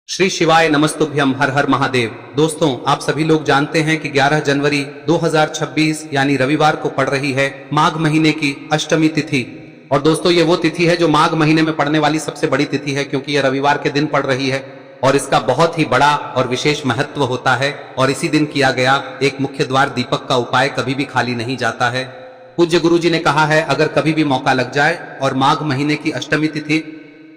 श्री शिवाय नमस्तुभ्यम हर हर महादेव। दोस्तों, आप सभी लोग जानते हैं कि 11 जनवरी 2026 यानी रविवार को पड़ रही है माघ महीने की अष्टमी तिथि। और दोस्तों, ये वो तिथि है जो माघ महीने में पड़ने वाली सबसे बड़ी तिथि है, क्योंकि यह रविवार के दिन पड़ रही है और इसका बहुत ही बड़ा और विशेष महत्व होता है। और इसी दिन किया गया एक मुख्य द्वार दीपक का उपाय कभी भी खाली नहीं जाता है। पूज्य गुरु जी ने कहा है, अगर कभी भी मौका लग जाए और माघ महीने की अष्टमी तिथि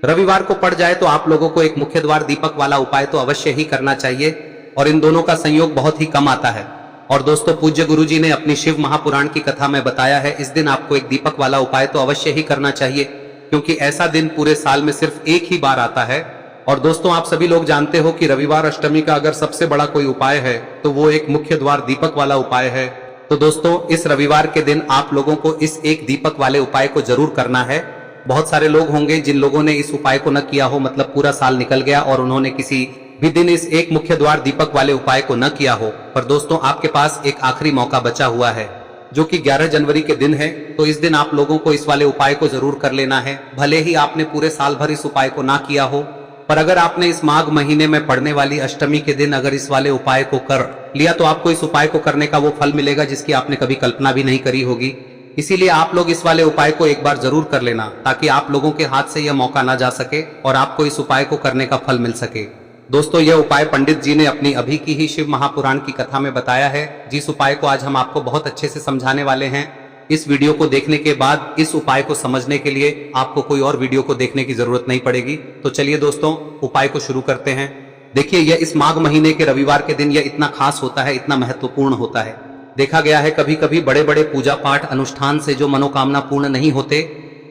रविवार को पड़ जाए तो आप लोगों को एक मुख्य द्वार दीपक वाला उपाय तो अवश्य ही करना चाहिए। और इन दोनों का संयोग बहुत ही कम आता है। और दोस्तों, पूज्य गुरु जी ने अपनी शिव महापुराण की कथा में बताया है, इस दिन आपको एक दीपक वाला उपाय तो अवश्य ही करना चाहिए, क्योंकि ऐसा दिन पूरे साल में सिर्फ एक ही बार आता है। और दोस्तों, आप सभी लोग जानते हो कि रविवार अष्टमी का अगर सबसे बड़ा कोई उपाय है तो वो एक मुख्य द्वार दीपक वाला उपाय है। तो दोस्तों, इस रविवार के दिन आप लोगों को इस एक दीपक वाले उपाय को जरूर करना है। बहुत सारे लोग होंगे जिन लोगों ने इस उपाय को न किया हो, मतलब पूरा साल निकल गया और उन्होंने किसी भी दिन इस एक मुख्य द्वार दीपक वाले उपाय को न किया हो। पर दोस्तों, आपके पास एक आखिरी मौका बचा हुआ है, जो कि 11 जनवरी के दिन है। तो इस दिन आप लोगों को इस वाले उपाय को जरूर कर लेना है। भले ही आपने पूरे साल भर इस उपाय को ना किया हो, पर अगर आपने इस माघ महीने में पड़ने वाली अष्टमी के दिन अगर इस वाले उपाय को कर लिया तो आपको इस उपाय को करने का वो फल मिलेगा जिसकी आपने कभी कल्पना भी नहीं करी होगी। इसीलिए आप लोग इस वाले उपाय को एक बार जरूर कर लेना, ताकि आप लोगों के हाथ से यह मौका ना जा सके और आपको इस उपाय को करने का फल मिल सके। दोस्तों, यह उपाय पंडित जी ने अपनी अभी की ही शिव महापुराण की कथा में बताया है, जिस उपाय को आज हम आपको बहुत अच्छे से समझाने वाले हैं। इस वीडियो को देखने के बाद इस उपाय को समझने के लिए आपको कोई और वीडियो को देखने की जरूरत नहीं पड़ेगी। तो चलिए दोस्तों, उपाय को शुरू करते हैं। देखिए, यह इस माघ महीने के रविवार के दिन यह इतना खास होता है, इतना महत्वपूर्ण होता है। देखा गया है कभी कभी बड़े बड़े पूजा पाठ अनुष्ठान से जो मनोकामना पूर्ण नहीं होते,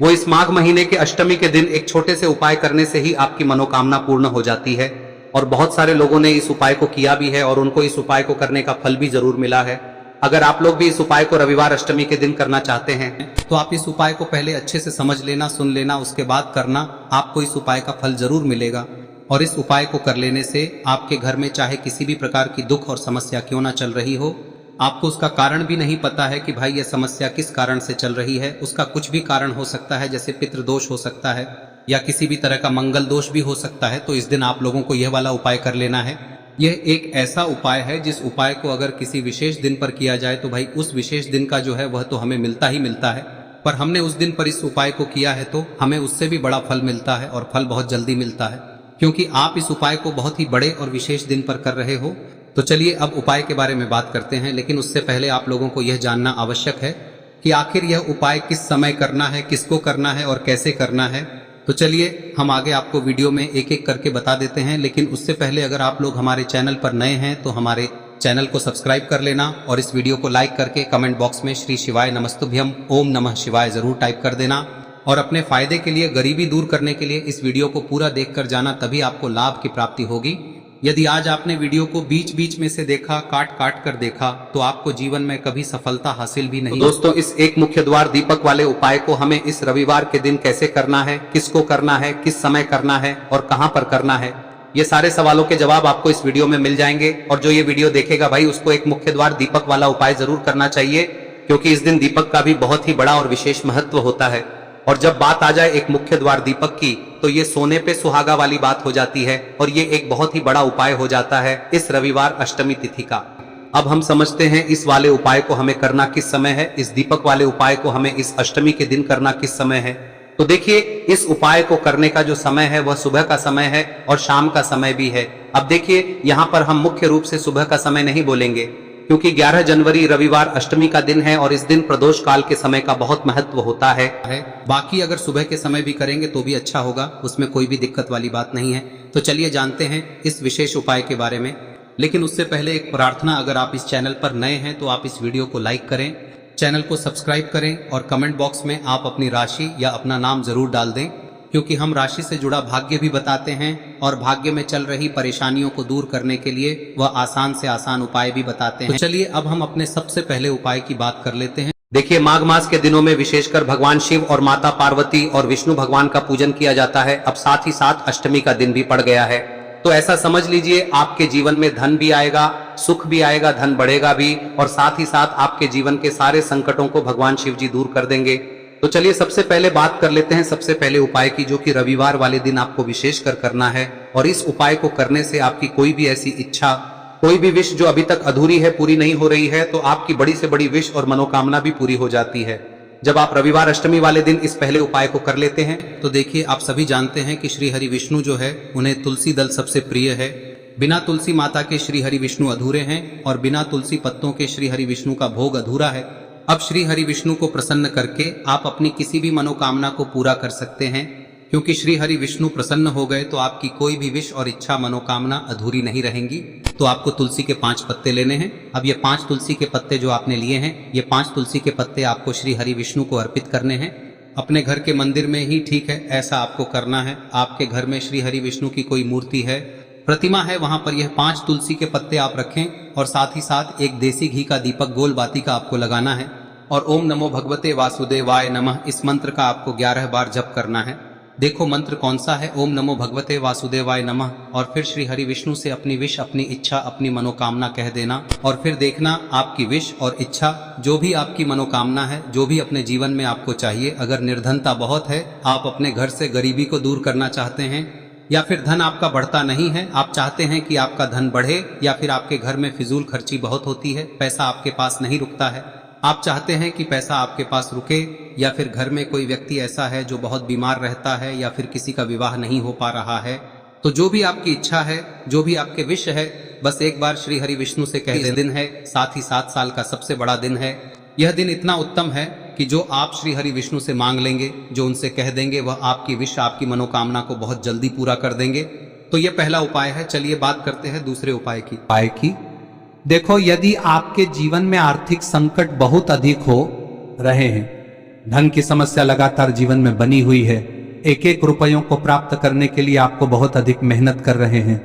वो इस माघ महीने के अष्टमी के दिन एक छोटे से उपाय करने से ही आपकी मनोकामना पूर्ण हो जाती है। और बहुत सारे लोगों ने इस उपाय को किया भी है और उनको इस उपाय को करने का फल भी जरूर मिला है। अगर आप लोग भी इस उपाय को रविवार अष्टमी के दिन करना चाहते हैं तो आप इस उपाय को पहले अच्छे से समझ लेना, सुन लेना, उसके बाद करना। आपको इस उपाय का फल जरूर मिलेगा। और इस उपाय को कर लेने से आपके घर में चाहे किसी भी प्रकार की दुख और समस्या क्यों ना चल रही हो, आपको उसका कारण भी नहीं पता है कि भाई यह समस्या किस कारण से चल रही है, उसका कुछ भी कारण हो सकता है, जैसे पितृदोष हो सकता है या किसी भी तरह का मंगल दोष भी हो सकता है। तो इस दिन आप लोगों को यह वाला उपाय कर लेना है। यह एक ऐसा उपाय है जिस उपाय को अगर किसी विशेष दिन पर किया जाए तो भाई उस विशेष दिन का जो है वह तो हमें मिलता ही मिलता है। पर हमने उस दिन पर इस उपाय को किया है तो हमें उससे भी बड़ा फल मिलता है, और फल बहुत जल्दी मिलता है, क्योंकि आप इस उपाय को बहुत ही बड़े और विशेष दिन पर कर रहे हो। तो चलिए अब उपाय के बारे में बात करते हैं, लेकिन उससे पहले आप लोगों को यह जानना आवश्यक है कि आखिर यह उपाय किस समय करना है, किसको करना है और कैसे करना है। तो चलिए हम आगे आपको वीडियो में एक एक करके बता देते हैं, लेकिन उससे पहले अगर आप लोग हमारे चैनल पर नए हैं तो हमारे चैनल को सब्सक्राइब कर लेना और इस वीडियो को लाइक करके कमेंट बॉक्स में श्री शिवाय नमस्तुभ्यम ओम नमः शिवाय जरूर टाइप कर देना। और अपने फायदे के लिए, गरीबी दूर करने के लिए इस वीडियो को पूरा देखकर जाना, तभी आपको लाभ की प्राप्ति होगी। यदि आज आपने वीडियो को बीच बीच में से देखा, काट काट कर देखा, तो आपको जीवन में कभी सफलता हासिल भी नहीं। तो दोस्तों, इस एक मुख्य द्वार दीपक वाले उपाय को हमें इस रविवार के दिन कैसे करना है, किसको करना है, किस समय करना है और कहां पर करना है, ये सारे सवालों के जवाब आपको इस वीडियो में मिल जाएंगे। और जो ये वीडियो देखेगा भाई, उसको एक मुख्य द्वार दीपक वाला उपाय जरूर करना चाहिए, क्योंकि इस दिन दीपक का भी बहुत ही बड़ा और विशेष महत्व होता है। और जब बात आ जाए एक मुख्य द्वार दीपक की, तो ये सोने पे सुहागा वाली बात हो जाती है और ये एक बहुत ही बड़ा उपाय हो जाता है इस रविवार अष्टमी तिथि का। अब हम समझते हैं इस वाले उपाय को हमें करना किस समय है, इस दीपक वाले उपाय को हमें इस अष्टमी के दिन करना किस समय है। तो देखिए, इस उपाय को करने का जो समय है वह सुबह का समय है और शाम का समय भी है। अब देखिए, यहाँ पर हम मुख्य रूप से सुबह का समय नहीं बोलेंगे, क्योंकि 11 जनवरी रविवार अष्टमी का दिन है और इस दिन प्रदोष काल के समय का बहुत महत्व होता है। बाकी अगर सुबह के समय भी करेंगे तो भी अच्छा होगा, उसमें कोई भी दिक्कत वाली बात नहीं है। तो चलिए जानते हैं इस विशेष उपाय के बारे में। लेकिन उससे पहले एक प्रार्थना, अगर आप इस चैनल पर नए हैं तो आप इस वीडियो को लाइक करें, चैनल को सब्सक्राइब करें और कमेंट बॉक्स में आप अपनी राशि या अपना नाम जरूर डाल दें, क्योंकि हम राशि से जुड़ा भाग्य भी बताते हैं और भाग्य में चल रही परेशानियों को दूर करने के लिए वह आसान से आसान उपाय भी बताते हैं। तो चलिए अब हम अपने सबसे पहले उपाय की बात कर लेते हैं। देखिए, माघ मास के दिनों में विशेषकर भगवान शिव और माता पार्वती और विष्णु भगवान का पूजन किया जाता है। अब साथ ही साथ अष्टमी का दिन भी पड़ गया है, तो ऐसा समझ लीजिए आपके जीवन में धन भी आएगा, सुख भी आएगा, धन बढ़ेगा भी, और साथ ही साथ आपके जीवन के सारे संकटों को भगवान शिव जी दूर कर देंगे। तो चलिए सबसे पहले बात कर लेते हैं सबसे पहले उपाय की, जो कि रविवार वाले दिन आपको विशेष कर करना है। और इस उपाय को करने से आपकी कोई भी ऐसी इच्छा, कोई भी विश जो अभी तक अधूरी है, पूरी नहीं हो रही है, तो आपकी बड़ी से बड़ी विश और मनोकामना भी पूरी हो जाती है जब आप रविवार अष्टमी वाले दिन इस पहले उपाय को कर लेते हैं। तो देखिए, आप सभी जानते हैं कि श्री हरि विष्णु जो है उन्हें तुलसी दल सबसे प्रिय है। बिना तुलसी माता के श्री हरि विष्णु अधूरे हैं और बिना तुलसी पत्तों के श्री हरि विष्णु का भोग अधूरा है। अब श्री हरि विष्णु को प्रसन्न करके आप अपनी किसी भी मनोकामना को पूरा कर सकते हैं, क्योंकि श्री हरि विष्णु प्रसन्न हो गए तो आपकी कोई भी विश और इच्छा मनोकामना अधूरी नहीं रहेंगी। तो आपको तुलसी के 5 पत्ते लेने हैं। अब ये 5 तुलसी के पत्ते जो आपने लिए हैं, ये 5 तुलसी के पत्ते आपको श्री हरि विष्णु को अर्पित करने हैं। अपने घर के मंदिर में ही ठीक है, ऐसा आपको करना है। आपके घर में श्री हरि विष्णु की कोई मूर्ति है, प्रतिमा है, वहां पर यह 5 तुलसी के पत्ते आप रखें और साथ ही साथ एक देसी घी का दीपक गोल बाती का आपको लगाना है। और ओम नमो भगवते वासुदेवाय नमः इस मंत्र का आपको 11 बार जप करना है। देखो मंत्र कौन सा है, ओम नमो भगवते वासुदेवाय नमः। और फिर श्री हरि विष्णु से अपनी विश, अपनी इच्छा, अपनी मनोकामना कह देना। और फिर देखना आपकी विश और इच्छा, जो भी आपकी मनोकामना है, जो भी अपने जीवन में आपको चाहिए। अगर निर्धनता बहुत है, आप अपने घर से गरीबी को दूर करना चाहते हैं, या फिर धन आपका बढ़ता नहीं है, आप चाहते हैं कि आपका धन बढ़े, या फिर आपके घर में फिजूल खर्ची बहुत होती है, पैसा आपके पास नहीं रुकता है, आप चाहते हैं कि पैसा आपके पास रुके, या फिर घर में कोई व्यक्ति ऐसा है जो बहुत बीमार रहता है, या फिर किसी का विवाह नहीं हो पा रहा है, तो जो भी आपकी इच्छा है, जो भी आपके विश है, बस एक बार श्री हरि विष्णु से कह दें। दिन है, साथ ही 7 साल का सबसे बड़ा दिन है। यह दिन इतना उत्तम है कि जो आप श्री हरि विष्णु से मांग लेंगे, जो उनसे कह देंगे, वह आपकी विश, आपकी मनोकामना को बहुत जल्दी पूरा कर देंगे। तो यह पहला उपाय है। चलिए बात करते हैं दूसरे उपाय की। देखो, यदि आपके जीवन में आर्थिक संकट बहुत अधिक हो रहे हैं, धन की समस्या लगातार जीवन में बनी हुई है, एक एक रुपयों को प्राप्त करने के लिए आपको बहुत अधिक मेहनत कर रहे हैं,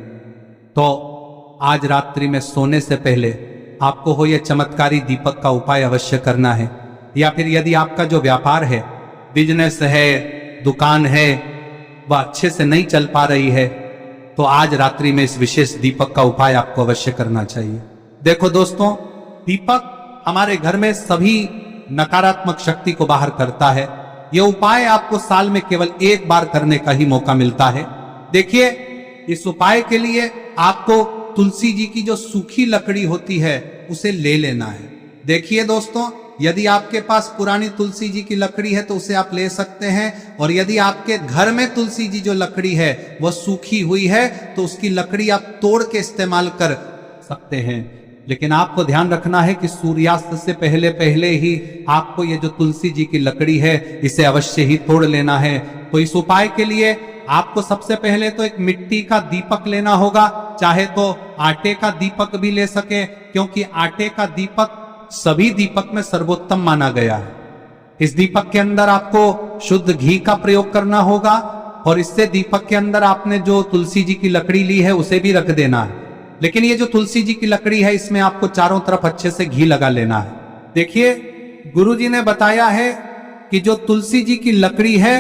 तो आज रात्रि में सोने से पहले आपको हो यह चमत्कारी दीपक का उपाय अवश्य करना है। या फिर यदि आपका जो व्यापार है, बिजनेस है, दुकान है, वह अच्छे से नहीं चल पा रही है, तो आज रात्रि में इस विशेष दीपक का उपाय आपको अवश्य करना चाहिए। देखो दोस्तों, दीपक हमारे घर में सभी नकारात्मक शक्ति को बाहर करता है। यह उपाय आपको साल में केवल एक बार करने का ही मौका मिलता है। देखिए, इस उपाय के लिए आपको तुलसी जी की जो सूखी लकड़ी होती है उसे ले लेना है। देखिए दोस्तों, यदि आपके पास पुरानी तुलसी जी की लकड़ी है तो उसे आप ले सकते हैं, और यदि आपके घर में तुलसी जी जो लकड़ी है वह सूखी हुई है तो उसकी लकड़ी आप तोड़ के इस्तेमाल कर सकते हैं। लेकिन आपको ध्यान रखना है कि सूर्यास्त से पहले पहले ही आपको ये जो तुलसी जी की लकड़ी है इसे अवश्य ही तोड़ लेना है। तो इस उपाय के लिए आपको सबसे पहले तो एक मिट्टी का दीपक लेना होगा, चाहे तो आटे का दीपक भी ले सके, क्योंकि आटे का दीपक सभी दीपक में सर्वोत्तम माना गया है। इस दीपक के अंदर आपको शुद्ध घी का प्रयोग करना होगा, और इससे दीपक के अंदर आपने जो तुलसी जी की लकड़ी ली है उसे भी रख देना है। लेकिन ये जो तुलसी जी की लकड़ी है, इसमें आपको चारों तरफ अच्छे से घी लगा लेना है। देखिए, गुरु जी ने बताया है कि जो तुलसी जी की लकड़ी है,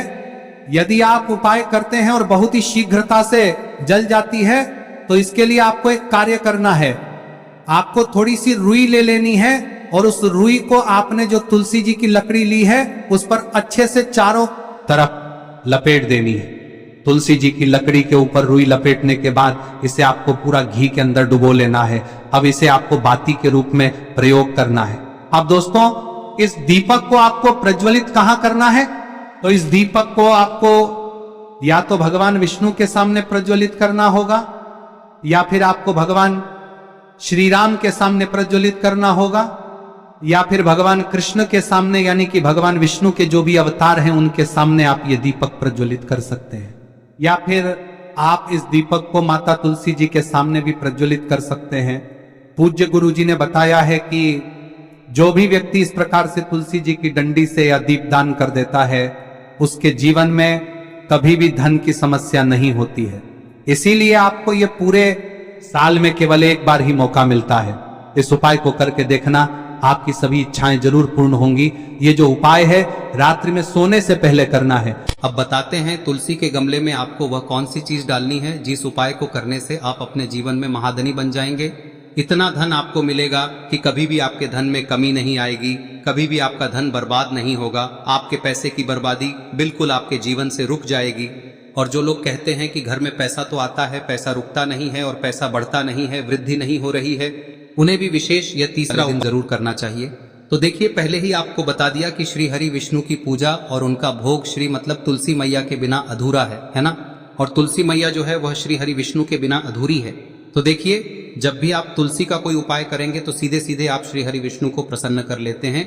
यदि आप उपाय करते हैं और बहुत ही शीघ्रता से जल जाती है, तो इसके लिए आपको एक कार्य करना है। आपको थोड़ी सी रुई ले लेनी है, और उस रुई को आपने जो तुलसी जी की लकड़ी ली है उस पर अच्छे से चारों तरफ लपेट देनी है। तुलसी जी की लकड़ी के ऊपर रुई लपेटने के बाद इसे आपको पूरा घी के अंदर डुबो लेना है। अब इसे आपको बाती के रूप में प्रयोग करना है। अब दोस्तों, इस दीपक को आपको प्रज्वलित कहां करना है? तो इस दीपक को आपको या तो भगवान विष्णु के सामने प्रज्वलित करना होगा, या फिर आपको भगवान श्री राम के सामने प्रज्वलित करना होगा, या फिर भगवान कृष्ण के सामने, यानी कि भगवान विष्णु के जो भी अवतार हैं उनके सामने आप ये दीपक प्रज्वलित कर सकते हैं। या फिर आप इस दीपक को माता तुलसी जी के सामने भी प्रज्वलित कर सकते हैं। पूज्य गुरु जी ने बताया है कि जो भी व्यक्ति इस प्रकार से तुलसी जी की डंडी से या दीपदान कर देता है, उसके जीवन में कभी भी धन की समस्या नहीं होती है। इसीलिए आपको ये पूरे साल में केवल एक बार ही मौका मिलता है। इस उपाय को करके देखना, आपकी सभी इच्छाएं जरूर पूर्ण होंगी। ये जो उपाय है रात्रि में सोने से पहले करना है। अब बताते हैं तुलसी के गमले में आपको वह कौन सी चीज डालनी है जिस उपाय को करने से आप अपने जीवन में महाधनी बन जाएंगे। इतना धन आपको मिलेगा कि कभी भी आपके धन में कमी नहीं आएगी, कभी भी आपका धन बर्बाद नहीं होगा। आपके पैसे की बर्बादी बिल्कुल आपके जीवन से रुक जाएगी। और जो लोग कहते हैं कि घर में पैसा तो आता है, पैसा रुकता नहीं है और पैसा बढ़ता नहीं है, वृद्धि नहीं हो रही है, उन्हें भी विशेष यह तीसरा दिन जरूर करना चाहिए। तो देखिए, पहले ही आपको बता दिया कि श्री हरि विष्णु की पूजा और उनका भोग श्री मतलब तुलसी मैया के बिना अधूरा है ना। और तुलसी मैया जो है वह श्री हरि विष्णु के बिना अधूरी है। तो देखिए, जब भी आप तुलसी का कोई उपाय करेंगे तो सीधे सीधे आप श्री हरि विष्णु को प्रसन्न कर लेते हैं।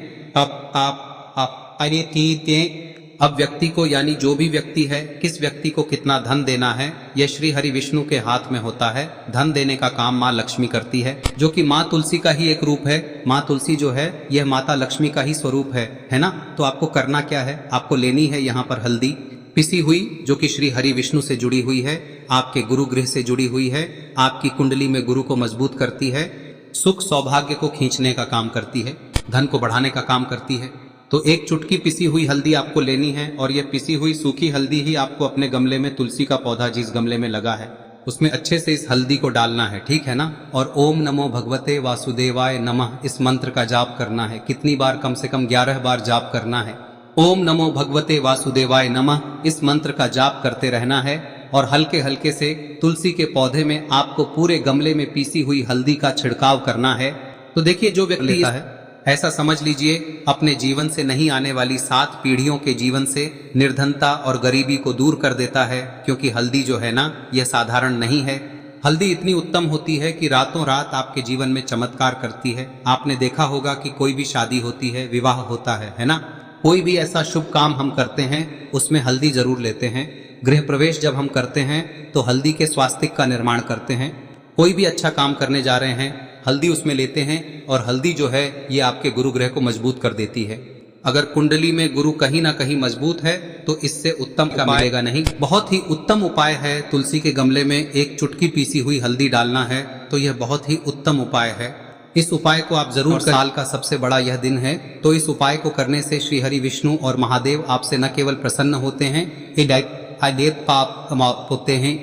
अब व्यक्ति को, यानी जो भी व्यक्ति है, किस व्यक्ति को कितना धन देना है, यह श्री हरि विष्णु के हाथ में होता है। धन देने का काम माँ लक्ष्मी करती है, जो कि माँ तुलसी का ही एक रूप है। माँ तुलसी जो है यह माता लक्ष्मी का ही स्वरूप है ना। तो आपको करना क्या है, आपको लेनी है यहाँ पर हल्दी पिसी हुई, जो कि श्री हरि विष्णु से जुड़ी हुई है, आपके गुरु गृह से जुड़ी हुई है, आपकी कुंडली में गुरु को मजबूत करती है, सुख सौभाग्य को खींचने का काम करती है, धन को बढ़ाने का काम करती है। तो एक चुटकी पिसी हुई हल्दी आपको लेनी है और यह पिसी हुई सूखी हल्दी ही आपको अपने गमले में, तुलसी का पौधा जिस गमले में लगा है उसमें अच्छे से इस हल्दी को डालना है, ठीक है ना। और ओम नमो भगवते वासुदेवाय नमः इस मंत्र का जाप करना है। कितनी बार? कम से कम 11 बार जाप करना है। ओम नमो भगवते वासुदेवाय नमः इस मंत्र का जाप करते रहना है। और हल्के हल्के से तुलसी के पौधे में आपको पूरे गमले में पीसी हुई हल्दी का छिड़काव करना है। तो देखिए, जो व्यक्ति लेता है, ऐसा समझ लीजिए अपने जीवन से नहीं आने वाली 7 पीढ़ियों के जीवन से निर्धनता और गरीबी को दूर कर देता है। क्योंकि हल्दी जो है ना, यह साधारण नहीं है। हल्दी इतनी उत्तम होती है कि रातों रात आपके जीवन में चमत्कार करती है। आपने देखा होगा कि कोई भी शादी होती है, विवाह होता है ना, कोई भी ऐसा शुभ काम हम करते हैं उसमें हल्दी जरूर लेते हैं। गृह प्रवेश जब हम करते हैं तो हल्दी के स्वास्तिक का निर्माण करते हैं। कोई भी अच्छा काम करने जा रहे हैं, हल्दी उसमें लेते हैं। और हल्दी जो है ये आपके गुरु ग्रह को मजबूत कर देती है। अगर कुंडली में गुरु कहीं ना कहीं मजबूत है तो इससे उत्तम का मिलेगा नहीं। बहुत ही उत्तम उपाय है, तुलसी के गमले में एक चुटकी पीसी हुई हल्दी डालना है। तो यह बहुत ही उत्तम उपाय है। इस उपाय को आप जरूर, साल का सबसे बड़ा यह दिन है, तो इस उपाय को करने से श्री हरि विष्णु और महादेव आपसे न केवल प्रसन्न होते हैं, पाप होते हैं,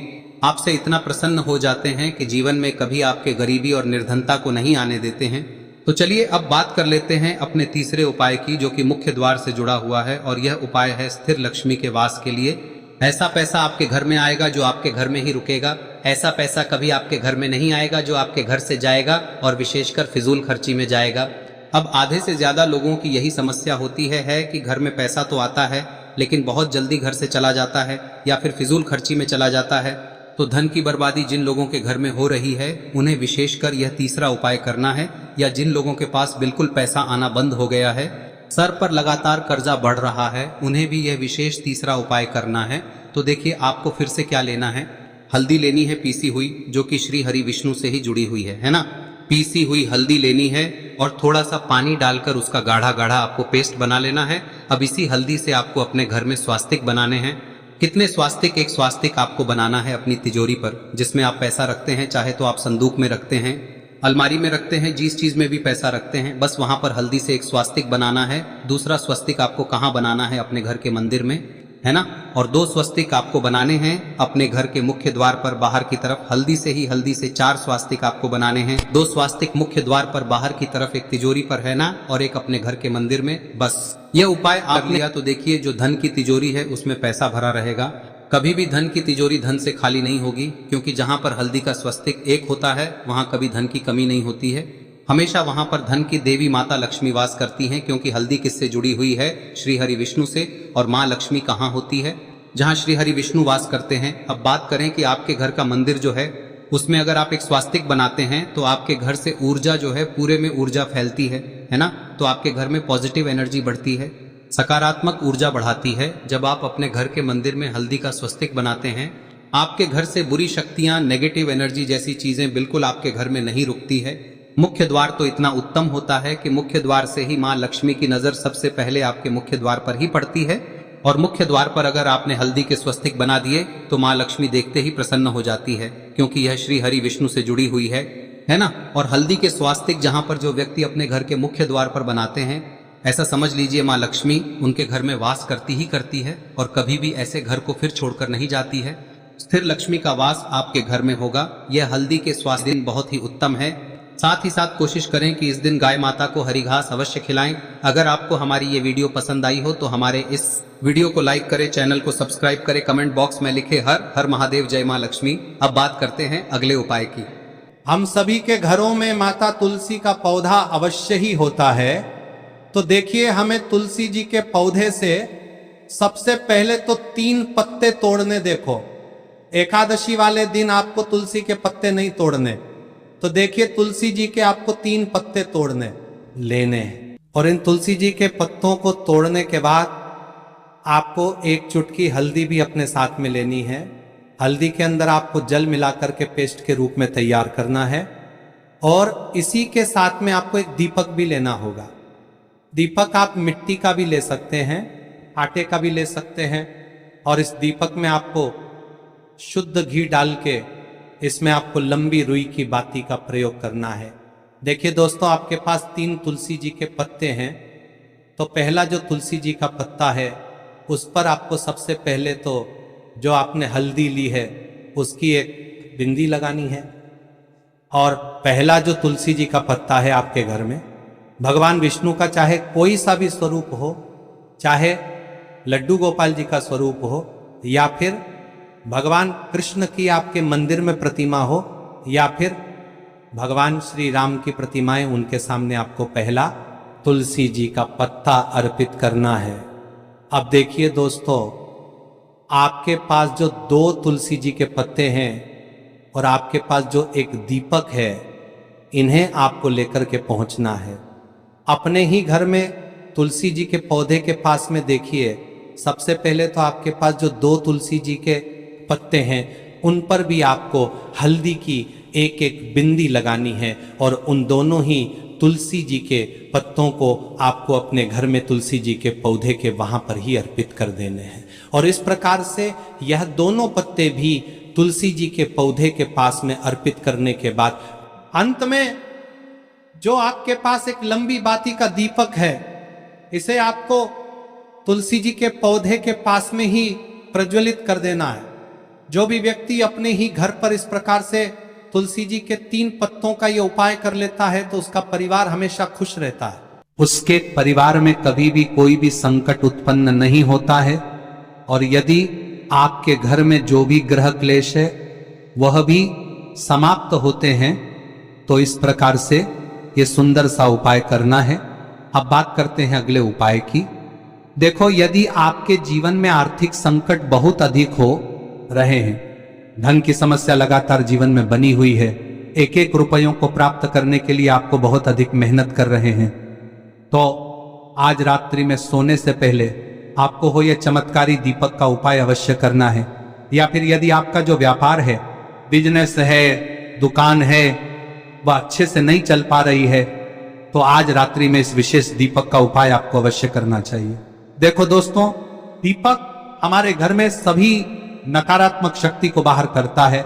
आपसे इतना प्रसन्न हो जाते हैं कि जीवन में कभी आपके गरीबी और निर्धनता को नहीं आने देते हैं। तो चलिए अब बात कर लेते हैं अपने तीसरे उपाय की, जो कि मुख्य द्वार से जुड़ा हुआ है। और यह उपाय है स्थिर लक्ष्मी के वास के लिए। ऐसा पैसा आपके घर में आएगा जो आपके घर में ही रुकेगा। ऐसा पैसा कभी आपके घर में नहीं आएगा जो आपके घर से जाएगा और विशेषकर फिजूल खर्ची में जाएगा। अब आधे से ज्यादा लोगों की यही समस्या होती है कि घर में पैसा तो आता है लेकिन बहुत जल्दी घर से चला जाता है या फिर फिजूल खर्ची में चला जाता है। तो धन की बर्बादी जिन लोगों के घर में हो रही है उन्हें विशेषकर यह तीसरा उपाय करना है। या जिन लोगों के पास बिल्कुल पैसा आना बंद हो गया है, सर पर लगातार कर्जा बढ़ रहा है, उन्हें भी यह विशेष तीसरा उपाय करना है। तो देखिए, आपको फिर से क्या लेना है, हल्दी लेनी है पीसी हुई, जो कि श्री हरि विष्णु से ही जुड़ी हुई है ना। पीसी हुई हल्दी लेनी है और थोड़ा सा पानी डालकर उसका गाढ़ा गाढ़ा आपको पेस्ट बना लेना है। अब इसी हल्दी से आपको अपने घर में स्वास्तिक बनाने हैं। कितने स्वास्तिक? एक स्वास्तिक आपको बनाना है अपनी तिजोरी पर, जिसमें आप पैसा रखते हैं। चाहे तो आप संदूक में रखते हैं, अलमारी में रखते हैं, जिस चीज में भी पैसा रखते हैं, बस वहां पर हल्दी से एक स्वास्तिक बनाना है। दूसरा स्वस्तिक आपको कहाँ बनाना है? अपने घर के मंदिर में, है ना। और 2 स्वस्तिक आपको बनाने हैं अपने घर के मुख्य द्वार पर बाहर की तरफ। हल्दी से 4 स्वास्तिक आपको बनाने हैं। 2 स्वास्तिक मुख्य द्वार पर बाहर की तरफ, एक तिजोरी पर, है ना, और एक अपने घर के मंदिर में। बस यह उपाय आप लिया तो देखिए, जो धन की तिजोरी है उसमें पैसा भरा रहेगा। कभी भी धन की तिजोरी धन से खाली नहीं होगी, क्योंकि जहां पर हल्दी का स्वस्तिक एक होता है वहां कभी धन की कमी नहीं होती है। हमेशा वहां पर धन की देवी माता लक्ष्मी वास करती हैं, क्योंकि हल्दी किससे जुड़ी हुई है? श्री हरि विष्णु से। और माँ लक्ष्मी कहाँ होती है? जहाँ श्री हरि विष्णु वास करते हैं। अब बात करें कि आपके घर का मंदिर जो है उसमें अगर आप एक स्वास्तिक बनाते हैं तो आपके घर से ऊर्जा जो है, पूरे में ऊर्जा फैलती है ना। तो आपके घर में पॉजिटिव एनर्जी बढ़ती है, सकारात्मक ऊर्जा बढ़ाती है। जब आप अपने घर के मंदिर में हल्दी का स्वस्तिक बनाते हैं, आपके घर से बुरी शक्तियां, नेगेटिव एनर्जी जैसी चीजें बिल्कुल आपके घर में नहीं रुकती है। मुख्य द्वार तो इतना उत्तम होता है कि मुख्य द्वार से ही माँ लक्ष्मी की नजर सबसे पहले आपके मुख्य द्वार पर ही पड़ती है। और मुख्य द्वार पर अगर आपने हल्दी के स्वस्तिक बना दिए तो माँ लक्ष्मी देखते ही प्रसन्न हो जाती है, क्योंकि यह श्री हरि विष्णु से जुड़ी हुई है ना। और हल्दी के स्वास्तिक जहां पर जो व्यक्ति अपने घर के मुख्य द्वार पर बनाते हैं, ऐसा समझ लीजिए माँ लक्ष्मी उनके घर में वास करती ही करती है और कभी भी ऐसे घर को फिर छोड़कर नहीं जाती है। स्थिर लक्ष्मी का वास आपके घर में होगा। यह हल्दी के स्वास्थ्य दिन बहुत ही उत्तम है। साथ ही साथ कोशिश करें कि इस दिन गाय माता को हरी घास अवश्य खिलाएं। अगर आपको हमारी ये वीडियो पसंद आई हो तो हमारे इस वीडियो को लाइक करें, चैनल को सब्सक्राइब करें, कमेंट बॉक्स में लिखे हर हर महादेव, जय मां लक्ष्मी। अब बात करते हैं अगले उपाय की। हम सभी के घरों में माता तुलसी का पौधा अवश्य ही होता है। तो देखिए, हमें तुलसी जी के पौधे से सबसे पहले तो 3 पत्ते तोड़ने। देखो, एकादशी वाले दिन आपको तुलसी के पत्ते नहीं तोड़ने। तो देखिए, तुलसी जी के आपको 3 पत्ते तोड़ने लेने हैं। और इन तुलसी जी के पत्तों को तोड़ने के बाद आपको 1 चुटकी हल्दी भी अपने साथ में लेनी है। हल्दी के अंदर आपको जल मिलाकर के पेस्ट के रूप में तैयार करना है। और इसी के साथ में आपको एक दीपक भी लेना होगा। दीपक आप मिट्टी का भी ले सकते हैं, आटे का भी ले सकते हैं। और इस दीपक में आपको शुद्ध घी डाल के इसमें आपको लंबी रुई की बाती का प्रयोग करना है। देखिए दोस्तों, आपके पास 3 तुलसी जी के पत्ते हैं। तो पहला जो तुलसी जी का पत्ता है उस पर आपको सबसे पहले तो जो आपने हल्दी ली है उसकी एक बिंदी लगानी है। और पहला जो तुलसी जी का पत्ता है आपके घर में, भगवान विष्णु का चाहे कोई सा भी स्वरूप हो, चाहे लड्डू गोपाल जी का स्वरूप हो, या फिर भगवान कृष्ण की आपके मंदिर में प्रतिमा हो, या फिर भगवान श्री राम की प्रतिमाएं, उनके सामने आपको पहला तुलसी जी का पत्ता अर्पित करना है। अब देखिए दोस्तों, आपके पास जो 2 तुलसी जी के पत्ते हैं और आपके पास जो एक दीपक है, इन्हें आपको लेकर के पहुंचना है। अपने ही घर में तुलसी जी के पौधे के पास में देखिए, सबसे पहले तो आपके पास जो 2 तुलसी जी के पत्ते हैं उन पर भी आपको हल्दी की एक बिंदी लगानी है। और उन दोनों ही तुलसी जी के पत्तों को आपको अपने घर में तुलसी जी के पौधे के वहां पर ही अर्पित कर देने हैं। और इस प्रकार से यह दोनों पत्ते भी तुलसी जी के पौधे के पास में अर्पित करने के बाद अंत में जो आपके पास एक लंबी बाती का दीपक है, इसे आपको तुलसी जी के पौधे के पास में ही प्रज्वलित कर देना है। जो भी व्यक्ति अपने ही घर पर इस प्रकार से तुलसी जी के 3 पत्तों का ये उपाय कर लेता है तो उसका परिवार हमेशा खुश रहता है। उसके परिवार में कभी भी कोई भी संकट उत्पन्न नहीं होता है। और यदि आपके घर में जो भी ग्रह क्लेश है वह भी समाप्त होते हैं। तो इस प्रकार से ये सुंदर सा उपाय करना है। अब बात करते हैं अगले उपाय की। देखो, यदि आपके जीवन में आर्थिक संकट बहुत अधिक हो रहे हैं, धन की समस्या लगातार जीवन में बनी हुई है, एक रुपयों को प्राप्त करने के लिए आपको बहुत अधिक मेहनत कर रहे हैं, तो आज रात्रि में सोने से पहले आपको हो यह चमत्कारी दीपक का उपाय अवश्य करना है। या फिर यदि आपका जो व्यापार है, बिजनेस है, दुकान है, वह अच्छे से नहीं चल पा रही है, तो आज रात्रि में इस विशेष दीपक का उपाय आपको अवश्य करना चाहिए। देखो दोस्तों, दीपक हमारे घर में सभी नकारात्मक शक्ति को बाहर करता है।